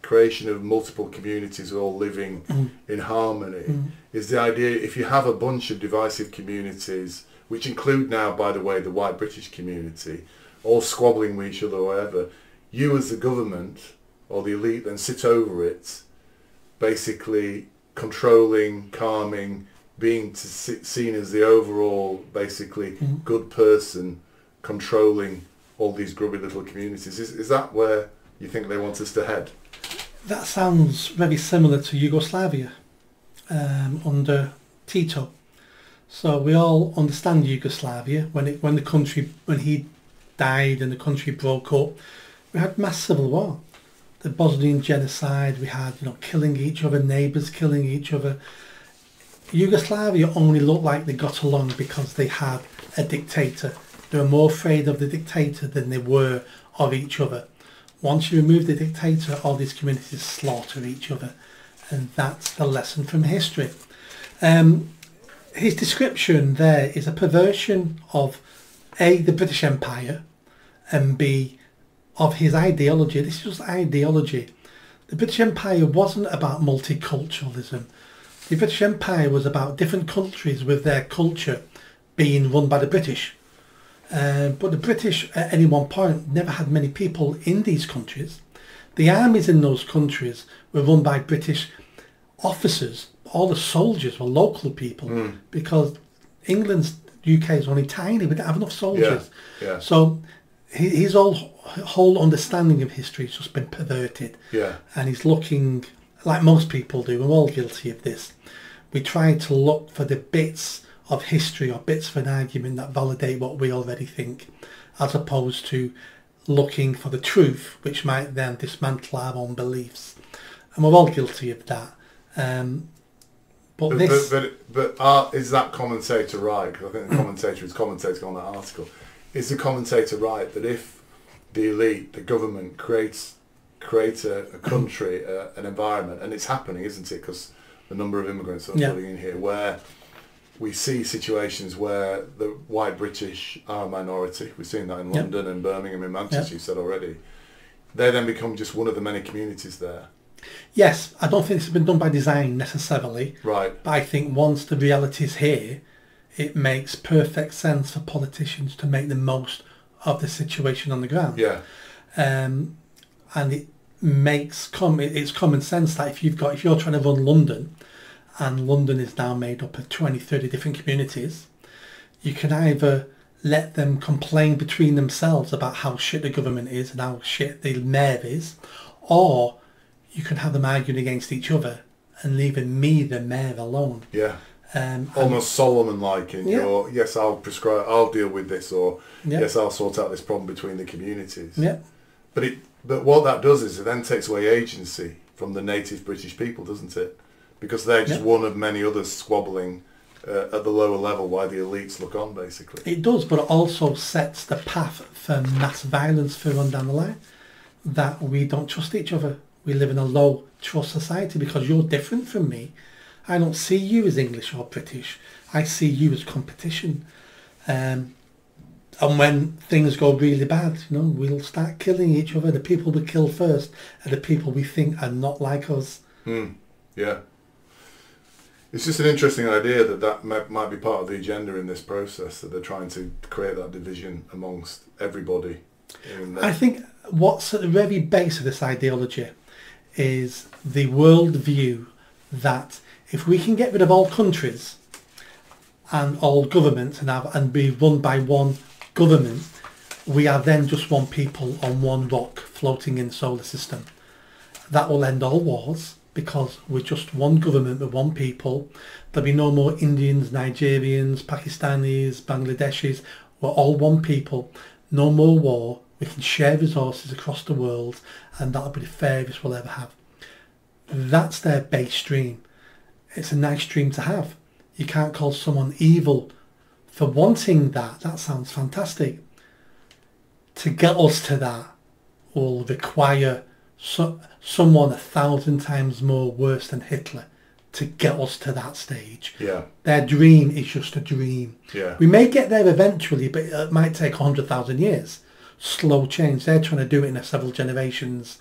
creation of multiple communities all living in harmony, is the idea if you have a bunch of divisive communities, which include now, by the way, the white British community, all squabbling with each other or whatever, you as the government or the elite then sit over it, basically controlling, calming, being seen as the overall, basically, good person, controlling all these grubby little communities. Is that where you think they want us to head? That sounds very similar to Yugoslavia under Tito. So we all understand Yugoslavia. When he died and the country broke up, we had mass civil war. The Bosnian genocide, we had, killing each other, neighbours killing each other. Yugoslavia only looked like they got along because they had a dictator. They were more afraid of the dictator than they were of each other. Once you remove the dictator, all these communities slaughter each other. And that's the lesson from history. His description there is a perversion of A, the British Empire, and B, of his ideology. This is just ideology. The British Empire wasn't about multiculturalism. The British Empire was about different countries with their culture being run by the British. But the British at any one point never had many people in these countries. The armies in those countries were run by British officers. All the soldiers were local people because England's UK is only tiny. We don't have enough soldiers. Yeah. So his whole understanding of history has just been perverted. Yeah. And he's looking, like most people do, we're all guilty of this. We try to look for the bits of history or bits of an argument that validate what we already think, as opposed to looking for the truth, which might then dismantle our own beliefs. And we're all guilty of that. But is that commentator right? Because I think the commentator is commentating on that article. Is the commentator right that if the elite, the government create a country, an environment, and it's happening, isn't it? Because the number of immigrants that are flooding in here, where we see situations where the white British are a minority. We've seen that in London and Birmingham and Manchester, you said already. They then become just one of the many communities there. Yes, I don't think this has been done by design necessarily. Right. But I think once the reality is here, it makes perfect sense for politicians to make the most of the situation on the ground. Yeah. And it makes it's common sense that if you're trying to run London, and London is now made up of 20, 30 different communities, you can either let them complain between themselves about how shit the government is and how shit the mayor is, or you can have them arguing against each other and leaving me, the mayor, alone. Yeah. Almost Solomon-like in your, yes, I'll deal with this, or yes, I'll sort out this problem between the communities. Yeah. But what that does is it then takes away agency from the native British people, doesn't it? Because they're just one of many others squabbling at the lower level while the elites look on, basically. It does, but it also sets the path for mass violence further on down the line, that we don't trust each other. We live in a low trust society because you're different from me. I don't see you as English or British. I see you as competition. And when things go really bad, we'll start killing each other. The people we kill first are the people we think are not like us. Yeah. It's just an interesting idea that might be part of the agenda in this process, that they're trying to create that division amongst everybody. I think what's at the very base of this ideology is the world view that if we can get rid of all countries and all governments and be run by one government, we are then just one people on one rock floating in the solar system. That will end all wars, because we're just one government with one people. There'll be no more Indians, Nigerians, Pakistanis, Bangladeshis. We're all one people. No more war. We can share resources across the world, and that'll be the fairest we'll ever have. That's their base dream. It's a nice dream to have. You can't call someone evil for wanting that. That sounds fantastic. To get us to that will require someone 1,000 times more worse than Hitler to get us to that stage. Yeah. Their dream is just a dream. Yeah. We may get there eventually, but it might take 100,000 years. Slow change. They're trying to do it in several generations,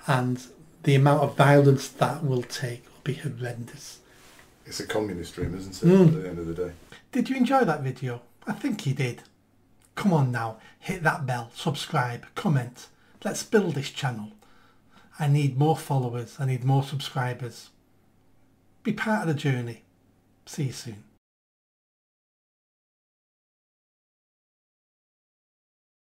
and the amount of violence that will take will be horrendous. It's a communist dream, isn't it, at the end of the day? Did you enjoy that video? I think you did. Come on now, hit that bell, subscribe, comment. Let's build this channel. I need more followers, I need more subscribers. Be part of the journey. See you soon.